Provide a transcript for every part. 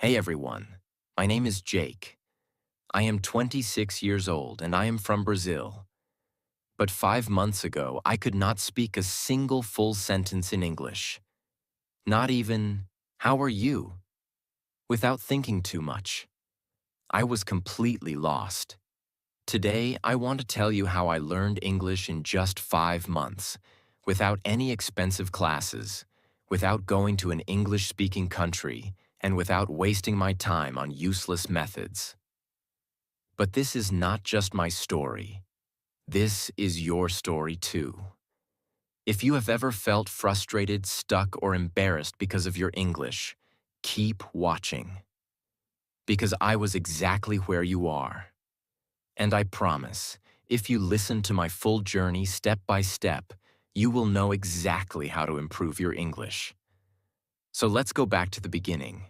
Hey everyone, my name is Jake. I am 26 years old and I am from Brazil. But 5 months ago, I could not speak a single full sentence in English. Not even, how are you? Without thinking too much. I was completely lost. Today, I want to tell you how I learned English in just 5 months, without any expensive classes, without going to an English-speaking country, and without wasting my time on useless methods. But this is not just my story. This is your story too. If you have ever felt frustrated, stuck, or embarrassed because of your English, keep watching. Because I was exactly where you are. And I promise, if you listen to my full journey step by step, you will know exactly how to improve your English. So let's go back to the beginning.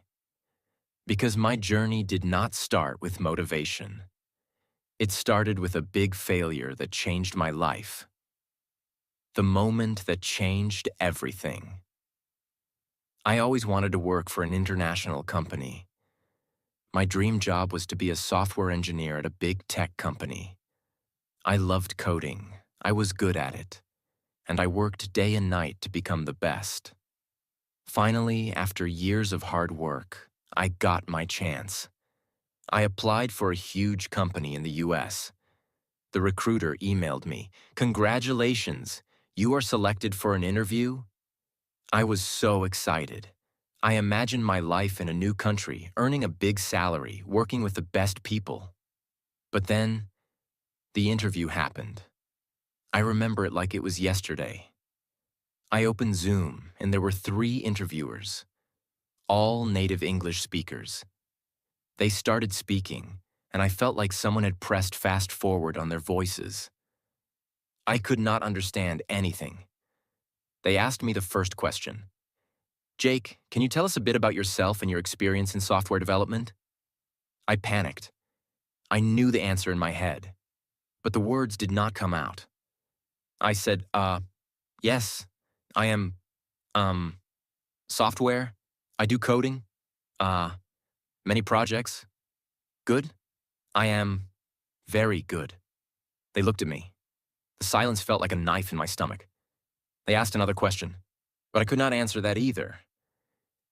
Because my journey did not start with motivation. It started with a big failure that changed my life. The moment that changed everything. I always wanted to work for an international company. My dream job was to be a software engineer at a big tech company. I loved coding, I was good at it, and I worked day and night to become the best. Finally, after years of hard work, I got my chance. I applied for a huge company in the US. The recruiter emailed me, "Congratulations, you are selected for an interview?" I was so excited. I imagined my life in a new country, earning a big salary, working with the best people. But then, the interview happened. I remember it like it was yesterday. I opened Zoom, and there were 3 interviewers, all native English speakers. They started speaking, and I felt like someone had pressed fast forward on their voices. I could not understand anything. They asked me the first question. "Jake, can you tell us a bit about yourself and your experience in software development?" I panicked. I knew the answer in my head, but the words did not come out. I said, yes, I am, um, software. I do coding. Uh, Many projects. Good. I am very good. They looked at me. The silence felt like a knife in my stomach. They asked another question, but I could not answer that either.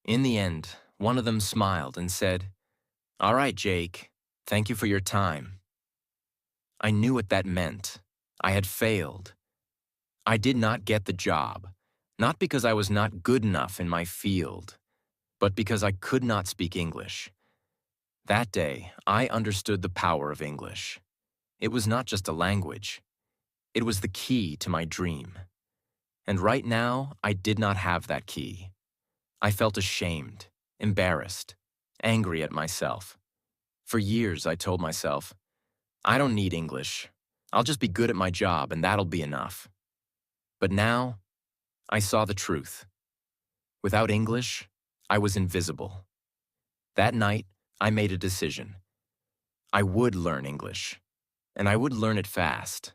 In the end, one of them smiled and said, "All right, Jake, thank you for your time." I knew what that meant. I had failed. I did not get the job, not because I was not good enough in my field, but because I could not speak English. That day, I understood the power of English. It was not just a language. It was the key to my dream. And right now, I did not have that key. I felt ashamed, embarrassed, angry at myself. For years, I told myself, I don't need English. I'll just be good at my job and that'll be enough. But now, I saw the truth. Without English, I was invisible. That night, I made a decision. I would learn English, and I would learn it fast.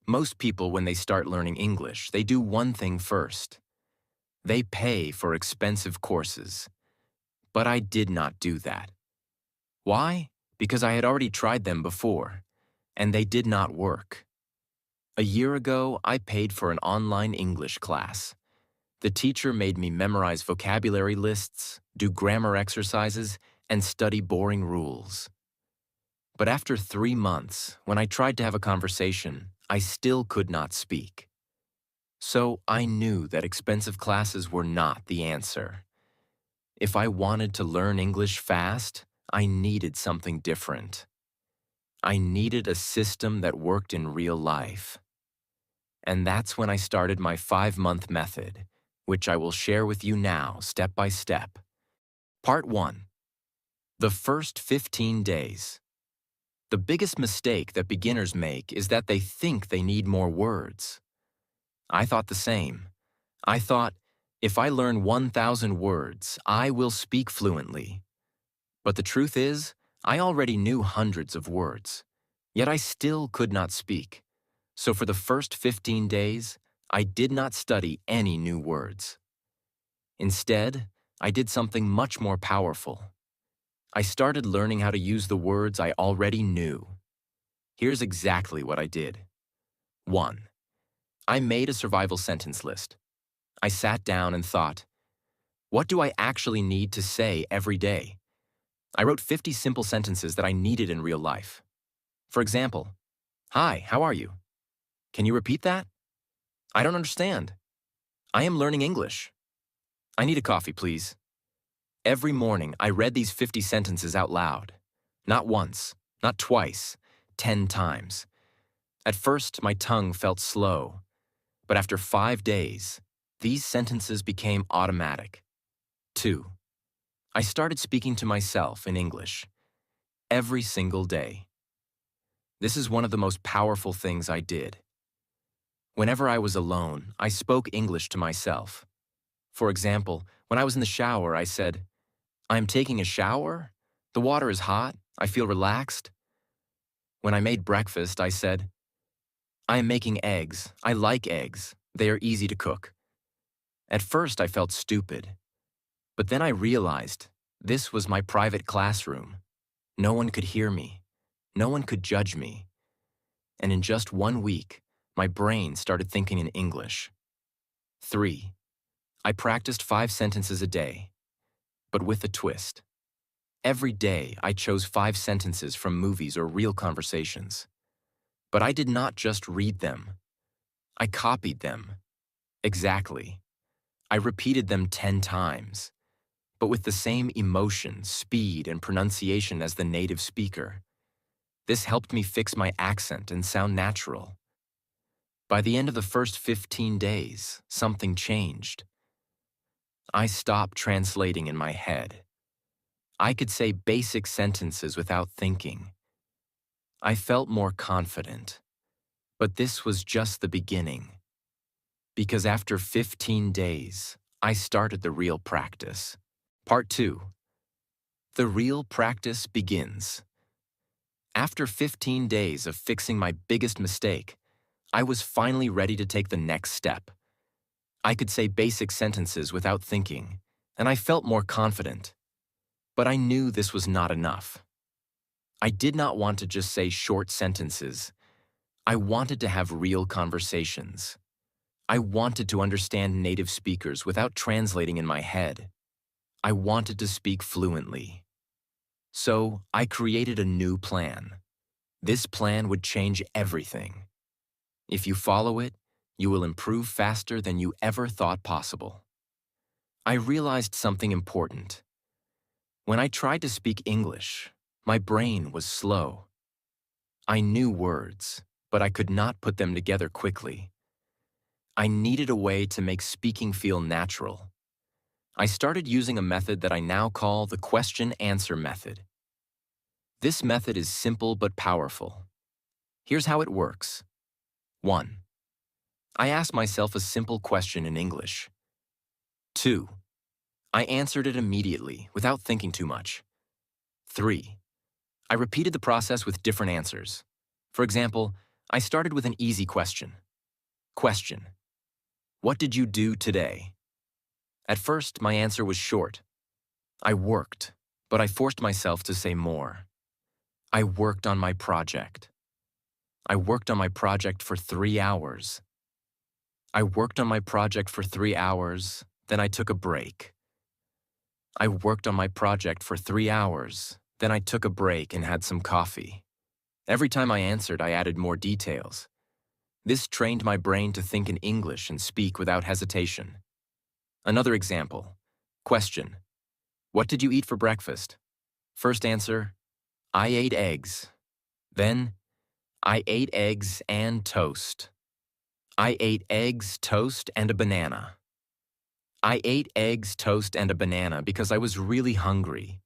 Most people, when they start learning English, they do one thing first. They pay for expensive courses. But I did not do that. Why? Because I had already tried them before, and they did not work. A year ago, I paid for an online English class. The teacher made me memorize vocabulary lists, do grammar exercises, and study boring rules. But after 3 months, when I tried to have a conversation, I still could not speak. So I knew that expensive classes were not the answer. If I wanted to learn English fast, I needed something different. I needed a system that worked in real life. And that's when I started my 5-month method, which I will share with you now, step by step. Part 1. The first 15 days. The biggest mistake that beginners make is that they think they need more words. I thought the same. I thought, if I learn 1,000 words, I will speak fluently. But the truth is, I already knew hundreds of words, yet I still could not speak. So for the first 15 days, I did not study any new words. Instead, I did something much more powerful. I started learning how to use the words I already knew. Here's exactly what I did. 1. I made a survival sentence list. I sat down and thought, what do I actually need to say every day? I wrote 50 simple sentences that I needed in real life. For example, hi, how are you? Can you repeat that? I don't understand. I am learning English. I need a coffee, please. Every morning, I read these 50 sentences out loud. Not once, not twice, 10 times. At first, my tongue felt slow, but after 5 days, these sentences became automatic. 2. I started speaking to myself in English every single day. This is one of the most powerful things I did. Whenever I was alone, I spoke English to myself. For example, when I was in the shower, I said, I am taking a shower. The water is hot. I feel relaxed. When I made breakfast, I said, I am making eggs. I like eggs. They are easy to cook. At first, I felt stupid. But then I realized this was my private classroom. No one could hear me. No one could judge me. And in just 1 week, my brain started thinking in English. 3. I practiced 5 sentences a day, but with a twist. Every day, I chose 5 sentences from movies or real conversations. But I did not just read them. I copied them. Exactly. I repeated them 10 times, but with the same emotion, speed, and pronunciation as the native speaker. This helped me fix my accent and sound natural. By the end of the first 15 days, something changed. I stopped translating in my head. I could say basic sentences without thinking. I felt more confident. But this was just the beginning. Because after 15 days, I started the real practice. Part 2. The real practice begins. After 15 days of fixing my biggest mistake, I was finally ready to take the next step. I could say basic sentences without thinking, and I felt more confident. But I knew this was not enough. I did not want to just say short sentences. I wanted to have real conversations. I wanted to understand native speakers without translating in my head. I wanted to speak fluently. So I created a new plan. This plan would change everything. If you follow it, you will improve faster than you ever thought possible. I realized something important. When I tried to speak English, my brain was slow. I knew words, but I could not put them together quickly. I needed a way to make speaking feel natural. I started using a method that I now call the question-answer method. This method is simple but powerful. Here's how it works. 1. I asked myself a simple question in English. 2. I answered it immediately, without thinking too much. 3. I repeated the process with different answers. For example, I started with an easy question. Question: what did you do today? At first, my answer was short. I worked, but I forced myself to say more. I worked on my project. I worked on my project for 3 hours. I worked on my project for 3 hours, then I took a break. I worked on my project for 3 hours, then I took a break and had some coffee. Every time I answered, I added more details. This trained my brain to think in English and speak without hesitation. Another example. Question: what did you eat for breakfast? First answer: I ate eggs. Then, I ate eggs and toast. I ate eggs, toast, and a banana. I ate eggs, toast, and a banana because I was really hungry.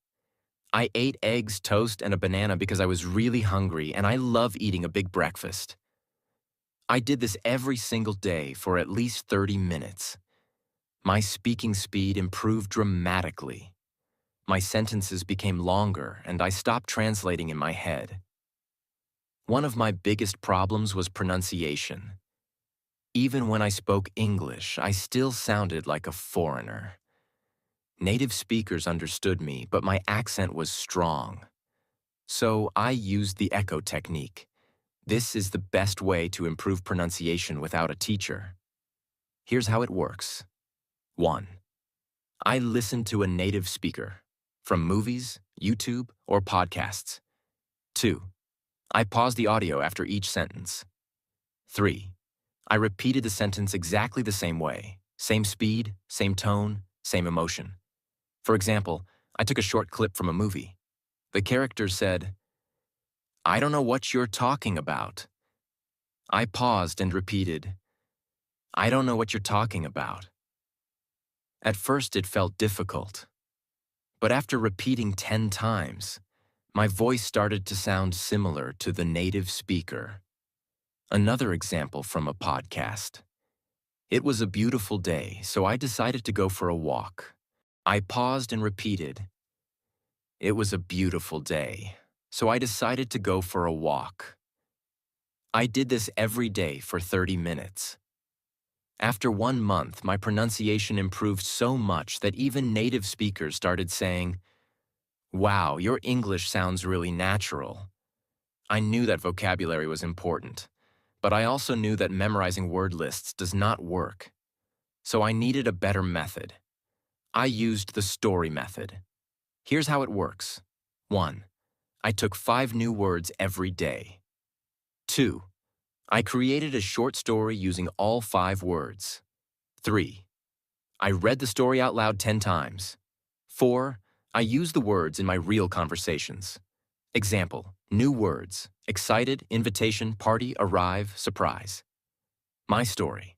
I ate eggs, toast, and a banana because I was really hungry, and I love eating a big breakfast. I did this every single day for at least 30 minutes. My speaking speed improved dramatically. My sentences became longer, and I stopped translating in my head. One of my biggest problems was pronunciation. Even when I spoke English, I still sounded like a foreigner. Native speakers understood me, but my accent was strong. So I used the echo technique. This is the best way to improve pronunciation without a teacher. Here's how it works. 1. I listen to a native speaker, from movies, YouTube, or podcasts. 2. I pause the audio after each sentence. 3. I repeated the sentence exactly the same way, same speed, same tone, same emotion. For example, I took a short clip from a movie. The character said, "I don't know what you're talking about." I paused and repeated, "I don't know what you're talking about." At first it felt difficult, but after repeating 10 times, my voice started to sound similar to the native speaker. Another example from a podcast. It was a beautiful day, so I decided to go for a walk. I paused and repeated, "It was a beautiful day, so I decided to go for a walk." I did this every day for 30 minutes. After 1 month, my pronunciation improved so much that even native speakers started saying, "Wow, your English sounds really natural." I knew that vocabulary was important, but I also knew that memorizing word lists does not work. So I needed a better method. I used the story method. Here's how it works. 1. I took 5 new words every day. 2. I created a short story using all 5 words. 3. I read the story out loud 10 times. 4. I used the words in my real conversations. Example, new words: excited, invitation, party, arrive, surprise. My story.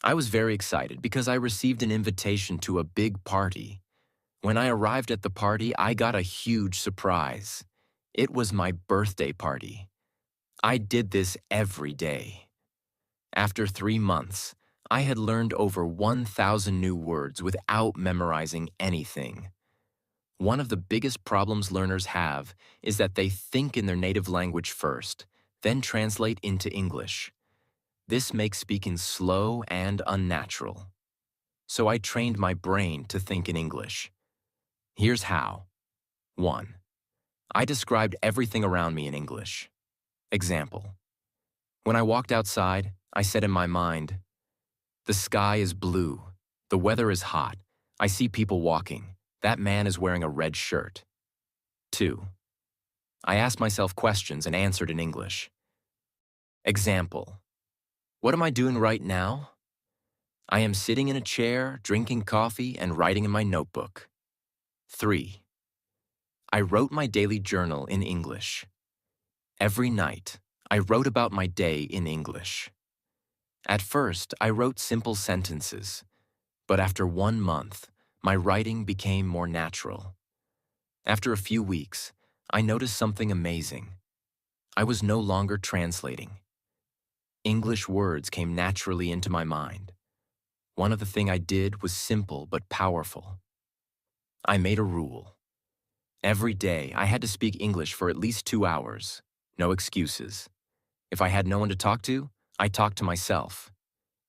I was very excited because I received an invitation to a big party. When I arrived at the party, I got a huge surprise. It was my birthday party. I did this every day. After 3 months, I had learned over 1,000 new words without memorizing anything. One of the biggest problems learners have is that they think in their native language first, then translate into English. This makes speaking slow and unnatural. So I trained my brain to think in English. Here's how. 1. I described everything around me in English. Example. When I walked outside, I said in my mind, "The sky is blue. The weather is hot. I see people walking. That man is wearing a red shirt." 2. I asked myself questions and answered in English. Example. What am I doing right now? I am sitting in a chair, drinking coffee, and writing in my notebook. 3. I wrote my daily journal in English. Every night, I wrote about my day in English. At first, I wrote simple sentences, but after 1 month, my writing became more natural. After a few weeks, I noticed something amazing. I was no longer translating. English words came naturally into my mind. One of the things I did was simple but powerful. I made a rule. Every day, I had to speak English for at least 2 hours. No excuses. If I had no one to talk to, I talked to myself.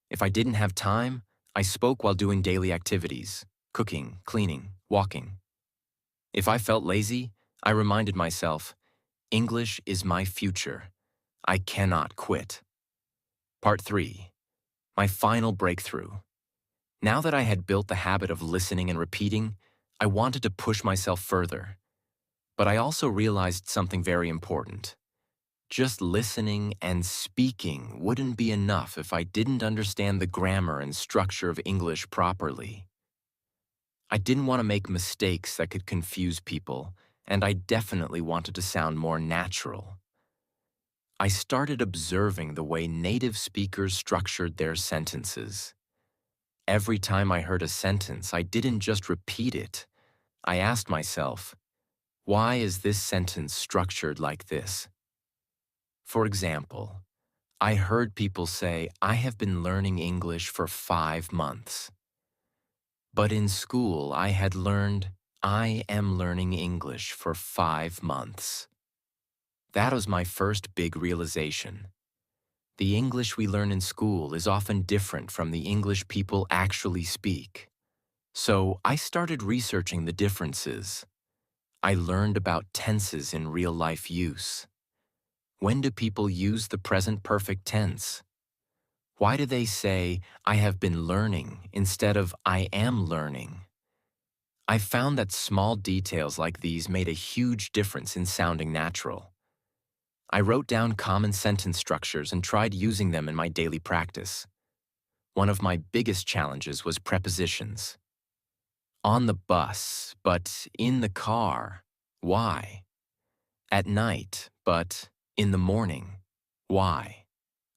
If I didn't have time, I spoke while doing daily activities, cooking, cleaning, walking. If I felt lazy, I reminded myself, English is my future. I cannot quit. Part 3. My final breakthrough. Now that I had built the habit of listening and repeating, I wanted to push myself further. But I also realized something very important. Just listening and speaking wouldn't be enough if I didn't understand the grammar and structure of English properly. I didn't want to make mistakes that could confuse people, and I definitely wanted to sound more natural. I started observing the way native speakers structured their sentences. Every time I heard a sentence, I didn't just repeat it. I asked myself, why is this sentence structured like this? For example, I heard people say, I have been learning English for 5 months. But in school, I had learned, I am learning English for 5 months. That was my first big realization. The English we learn in school is often different from the English people actually speak. So I started researching the differences. I learned about tenses in real-life use. When do people use the present perfect tense? Why do they say, I have been learning instead of I am learning? I found that small details like these made a huge difference in sounding natural. I wrote down common sentence structures and tried using them in my daily practice. One of my biggest challenges was prepositions. On the bus, but in the car. Why? At night, but in the morning. Why?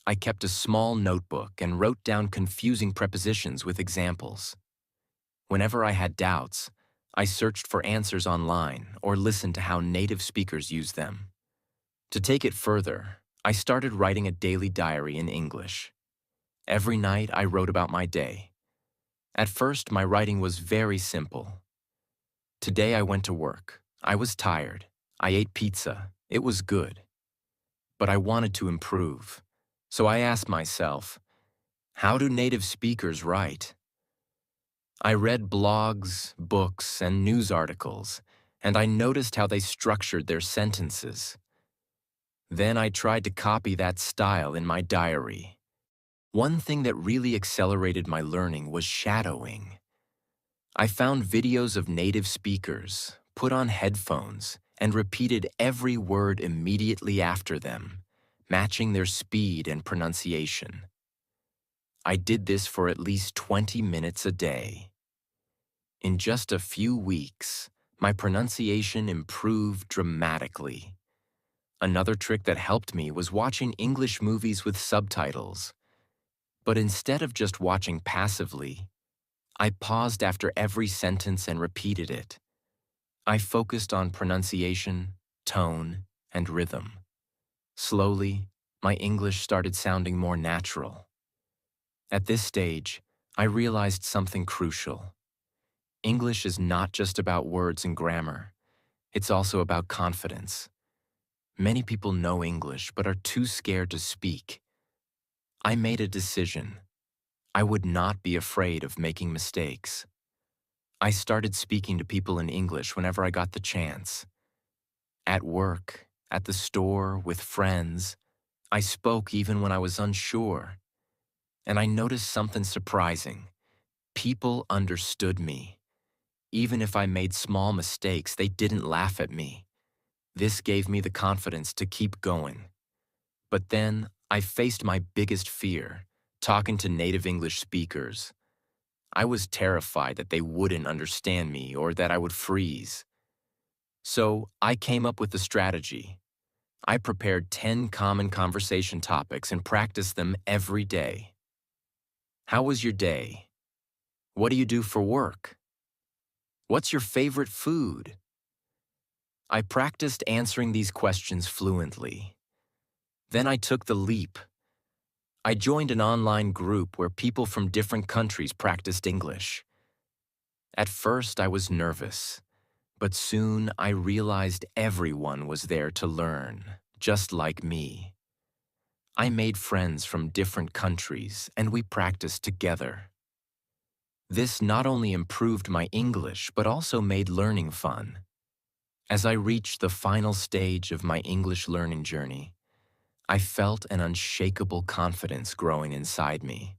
I kept a small notebook and wrote down confusing prepositions with examples. Whenever I had doubts, I searched for answers online or listened to how native speakers use them. To take it further, I started writing a daily diary in English. Every night I wrote about my day. At first, my writing was very simple. Today I went to work. I was tired. I ate pizza. It was good. But I wanted to improve. So I asked myself, how do native speakers write? I read blogs, books, and news articles, and I noticed how they structured their sentences. Then I tried to copy that style in my diary. One thing that really accelerated my learning was shadowing. I found videos of native speakers, put on headphones, and repeated every word immediately after them, matching their speed and pronunciation. I did this for at least 20 minutes a day. In just a few weeks, my pronunciation improved dramatically. Another trick that helped me was watching English movies with subtitles. But instead of just watching passively, I paused after every sentence and repeated it. I focused on pronunciation, tone, and rhythm. Slowly, my English started sounding more natural. At this stage, I realized something crucial. English is not just about words and grammar. It's also about confidence. Many people know English but are too scared to speak. I made a decision. I would not be afraid of making mistakes. I started speaking to people in English whenever I got the chance. At work, at the store, with friends, I spoke even when I was unsure. And I noticed something surprising. People understood me. Even if I made small mistakes, they didn't laugh at me. This gave me the confidence to keep going. But then, I faced my biggest fear, talking to native English speakers. I was terrified that they wouldn't understand me or that I would freeze. So, I came up with a strategy. I prepared 10 common conversation topics and practiced them every day. How was your day? What do you do for work? What's your favorite food? I practiced answering these questions fluently. Then I took the leap. I joined an online group where people from different countries practiced English. At first, I was nervous, but soon I realized everyone was there to learn, just like me. I made friends from different countries, and we practiced together. This not only improved my English, but also made learning fun. As I reached the final stage of my English learning journey, I felt an unshakable confidence growing inside me.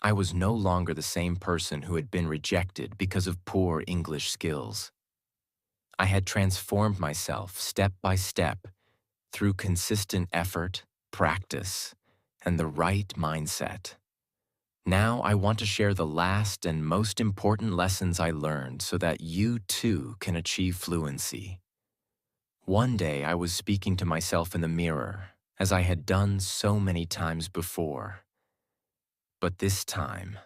I was no longer the same person who had been rejected because of poor English skills. I had transformed myself step by step through consistent effort, practice, and the right mindset. Now I want to share the last and most important lessons I learned so that you too can achieve fluency. One day I was speaking to myself in the mirror, as I had done so many times before. But this time,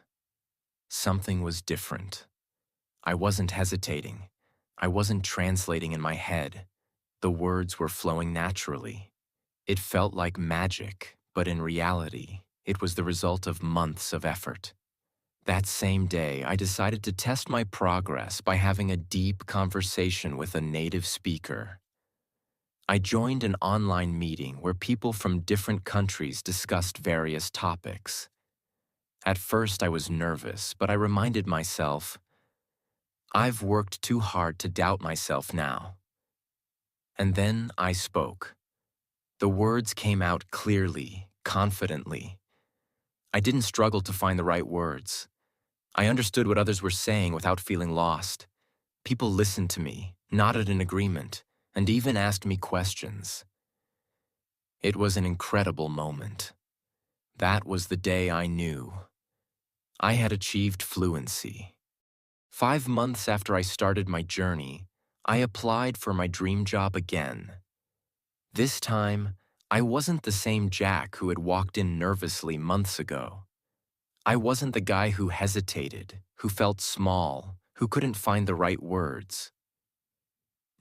something was different. I wasn't hesitating. I wasn't translating in my head. The words were flowing naturally. It felt like magic, but in reality, it was the result of months of effort. That same day, I decided to test my progress by having a deep conversation with a native speaker. I joined an online meeting where people from different countries discussed various topics. At first, I was nervous, but I reminded myself, I've worked too hard to doubt myself now. And then I spoke. The words came out clearly, confidently. I didn't struggle to find the right words. I understood what others were saying without feeling lost. People listened to me, nodded in agreement, and even asked me questions. It was an incredible moment. That was the day I knew I had achieved fluency. 5 months after I started my journey, I applied for my dream job again. This time, I wasn't the same Jack who had walked in nervously months ago. I wasn't the guy who hesitated, who felt small, who couldn't find the right words.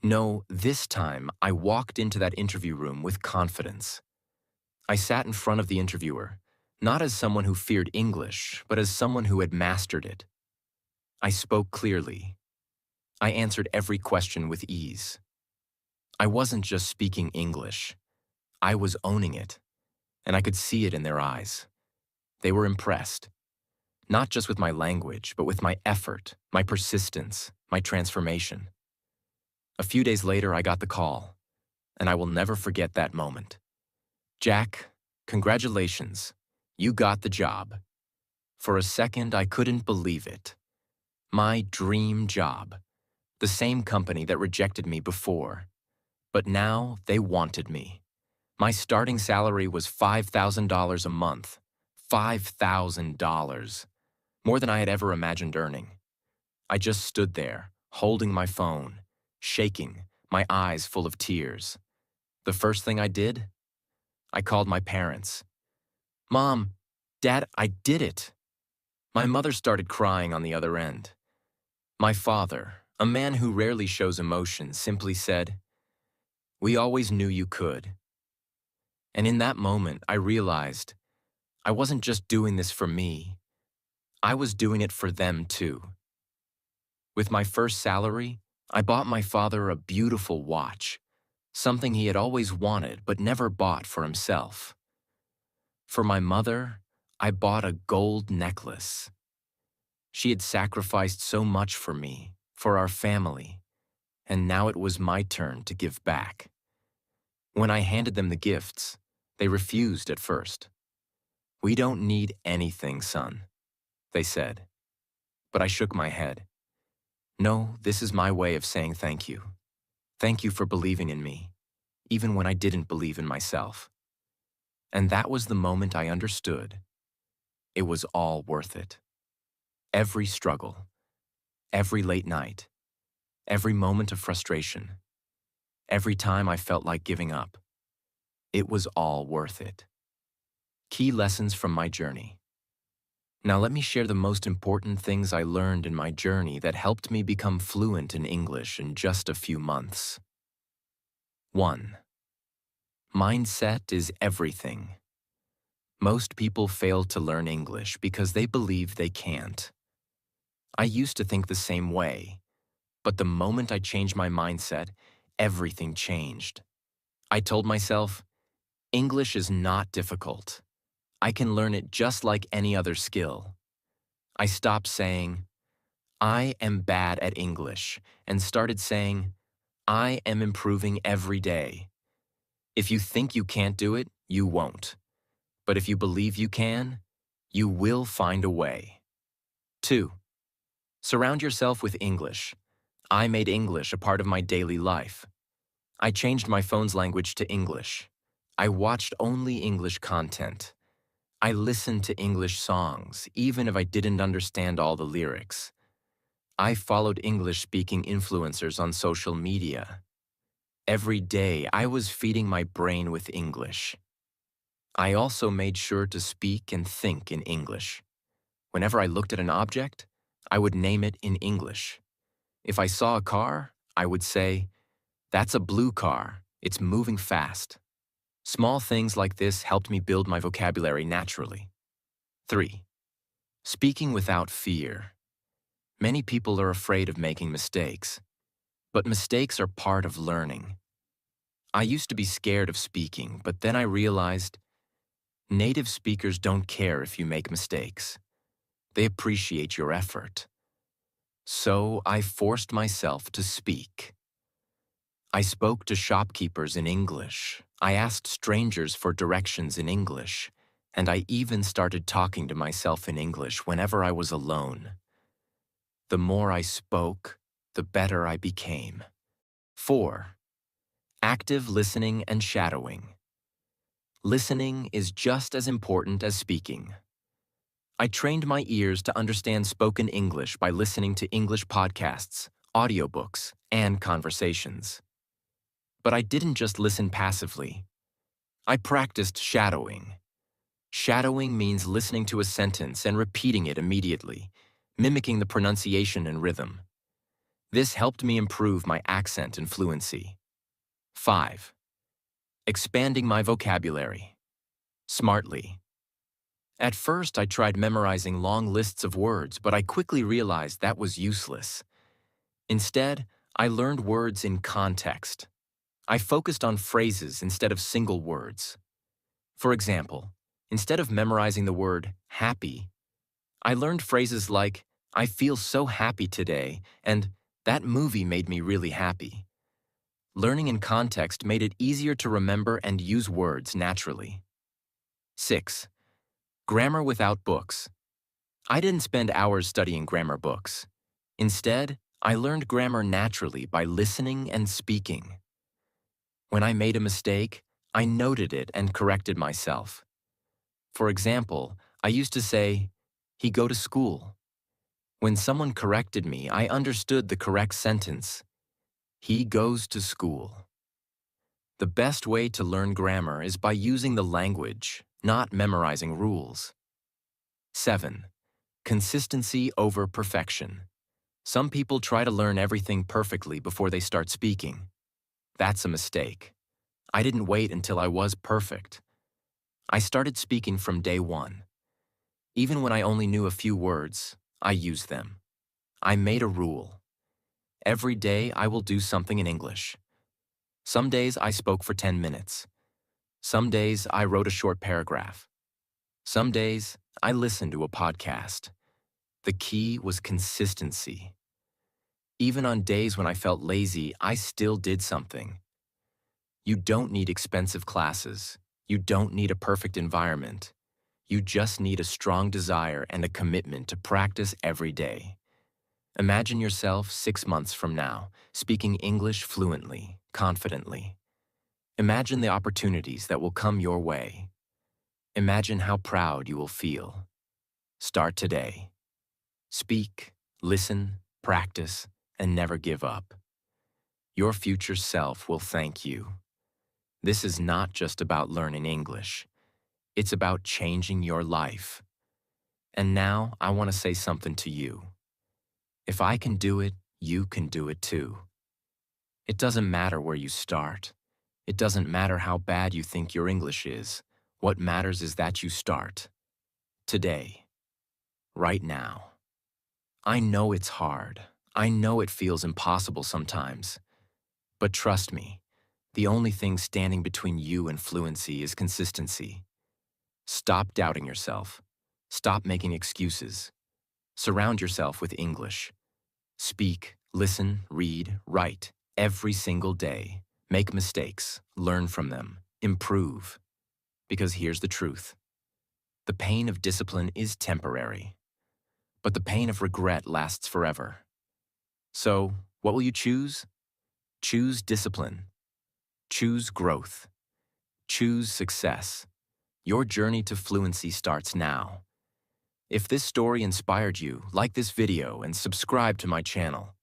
No, this time I walked into that interview room with confidence. I sat in front of the interviewer, not as someone who feared English, but as someone who had mastered it. I spoke clearly. I answered every question with ease. I wasn't just speaking English. I was owning it, and I could see it in their eyes. They were impressed, not just with my language, but with my effort, my persistence, my transformation. A few days later, I got the call, and I will never forget that moment. Jack, congratulations. You got the job. For a second, I couldn't believe it. My dream job. The same company that rejected me before. But now they wanted me. My starting salary was $5,000 a month. $5,000. More than I had ever imagined earning. I just stood there, holding my phone, shaking, my eyes full of tears. The first thing I did? I called my parents. Mom, Dad, I did it. My mother started crying on the other end. My father, a man who rarely shows emotion, simply said, "We always knew you could." And in that moment, I realized I wasn't just doing this for me. I was doing it for them too. With my first salary, I bought my father a beautiful watch, something he had always wanted but never bought for himself. For my mother, I bought a gold necklace. She had sacrificed so much for me, for our family, and now it was my turn to give back. When I handed them the gifts, they refused at first. "We don't need anything, son," they said. But I shook my head. "No, this is my way of saying thank you. Thank you for believing in me, even when I didn't believe in myself." And that was the moment I understood. It was all worth it. Every struggle, every late night, every moment of frustration, every time I felt like giving up. It was all worth it. Key lessons from my journey. Now let me share the most important things I learned in my journey that helped me become fluent in English in just a few months. 1. Mindset is everything. Most people fail to learn English because they believe they can't. I used to think the same way, but the moment I changed my mindset, everything changed. I told myself, English is not difficult. I can learn it just like any other skill. I stopped saying, "I am bad at English," and started saying, "I am improving every day." If you think you can't do it, you won't. But if you believe you can, you will find a way. 2. Surround yourself with English. I made English a part of my daily life. I changed my phone's language to English. I watched only English content. I listened to English songs, even if I didn't understand all the lyrics. I followed English-speaking influencers on social media. Every day, I was feeding my brain with English. I also made sure to speak and think in English. Whenever I looked at an object, I would name it in English. If I saw a car, I would say, "That's a blue car. It's moving fast." Small things like this helped me build my vocabulary naturally. 3. Speaking without fear. Many people are afraid of making mistakes, but mistakes are part of learning. I used to be scared of speaking, but then I realized native speakers don't care if you make mistakes. They appreciate your effort. So I forced myself to speak. I spoke to shopkeepers in English. I asked strangers for directions in English. And I even started talking to myself in English whenever I was alone. The more I spoke, the better I became. 4. Active listening and shadowing. Listening is just as important as speaking. I trained my ears to understand spoken English by listening to English podcasts, audiobooks, and conversations. But I didn't just listen passively. I practiced shadowing. Shadowing means listening to a sentence and repeating it immediately, mimicking the pronunciation and rhythm. This helped me improve my accent and fluency. 5. Expanding my vocabulary. Smartly. At first, I tried memorizing long lists of words, but I quickly realized that was useless. Instead, I learned words in context. I focused on phrases instead of single words. For example, instead of memorizing the word happy, I learned phrases like, I feel so happy today, and that movie made me really happy. Learning in context made it easier to remember and use words naturally. 6. Grammar without books. I didn't spend hours studying grammar books. Instead, I learned grammar naturally by listening and speaking. When I made a mistake, I noted it and corrected myself. For example, I used to say, he go to school. When someone corrected me, I understood the correct sentence. He goes to school. The best way to learn grammar is by using the language, not memorizing rules. 7. Consistency over perfection. Some people try to learn everything perfectly before they start speaking. That's a mistake. I didn't wait until I was perfect. I started speaking from day one. Even when I only knew a few words, I used them. I made a rule. Every day I will do something in English. Some days I spoke for 10 minutes. Some days I wrote a short paragraph. Some days I listened to a podcast. The key was consistency. Even on days when I felt lazy, I still did something. You don't need expensive classes. You don't need a perfect environment. You just need a strong desire and a commitment to practice every day. Imagine yourself 6 months from now, speaking English fluently, confidently. Imagine the opportunities that will come your way. Imagine how proud you will feel. Start today. Speak, listen, practice, and never give up. Your future self will thank you. This is not just about learning English. It's about changing your life. And now I want to say something to you. If I can do it, you can do it too. It doesn't matter where you start. It doesn't matter how bad you think your English is. What matters is that you start. Today. Right now. I know it's hard. I know it feels impossible sometimes. But trust me, the only thing standing between you and fluency is consistency. Stop doubting yourself. Stop making excuses. Surround yourself with English. Speak, listen, read, write, every single day. Make mistakes, learn from them, improve. Because here's the truth. The pain of discipline is temporary, but the pain of regret lasts forever. So, what will you choose? Choose discipline. Choose growth. Choose success. Your journey to fluency starts now. If this story inspired you, like this video and subscribe to my channel.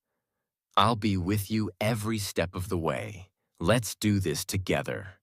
I'll be with you every step of the way. Let's do this together.